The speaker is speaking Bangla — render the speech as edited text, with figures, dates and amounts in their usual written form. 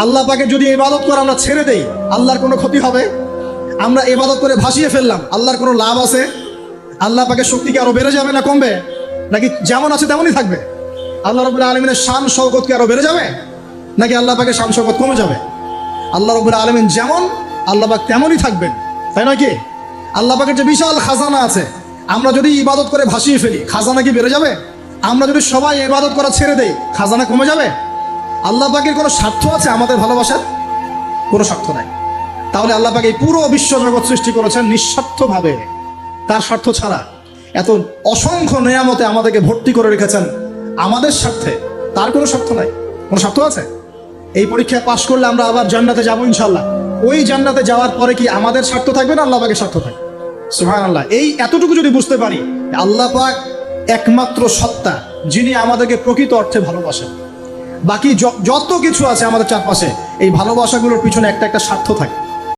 আল্লাহ পাকে যদি ইবাদত করে আমরা ছেড়ে দেই, আল্লাহর কোনো ক্ষতি হবে? আমরা ইবাদত করে ভাসিয়ে ফেললাম, আল্লাহর কোনো লাভ আছে? আল্লাহ পাকের শক্তি কি আরো বেড়ে যাবে না কমবে? নাকি যেমন আছে তেমনই থাকবে? আল্লাহ রাব্বুল আলামিনের শান শওকত কি আরো বেড়ে যাবে, নাকি আল্লাহ পাকের শান শওকত কমে যাবে? আল্লাহ রাব্বুল আলামিন যেমন, আল্লাহ পাক তেমনই থাকবেন, তাই নয় কি? আল্লাহ পাকের যে বিশাল খাজানা আছে, আমরা যদি ইবাদত করে ভাসিয়ে ফেলি, খাজানা কি বেড়ে যাবে? আমরা যদি সবাই ইবাদত করা ছেড়ে দেই, খাজানা কমে যাবে? আল্লাহ পাকের কোনো স্বার্থ আছে আমাদের ভালোবাসার? কোনো স্বার্থ নাই। তাহলে আল্লাহ পাক এই পুরো বিশ্ব জগৎ সৃষ্টি করেছেন নিঃস্বার্থভাবে, তার স্বার্থ ছাড়া। এত অসংখ্য নেয়ামতে আমাদেরকে ভর্তি করে রেখেছেন আমাদের স্বার্থে, তার কোনো স্বার্থ নাই। কোনো স্বার্থ আছে? এই পরীক্ষায় পাশ করলে আমরা আবার জান্নাতে যাবো ইনশাল্লাহ। ওই জান্নাতে যাওয়ার পরে কি আমাদের স্বার্থ থাকবে না আল্লাহ পাকের স্বার্থ থাকবে? সুবহানাল্লাহ। এই এতটুকু যদি বুঝতে পারি, আল্লাহ পাক একমাত্র সত্তা যিনি আমাদেরকে প্রকৃত অর্থে ভালোবাসেন। বাকি যত কিছু আছে আমাদের চারপাশে, এই ভালোবাসাগুলোর পিছনে একটা একটা স্বার্থ থাকে।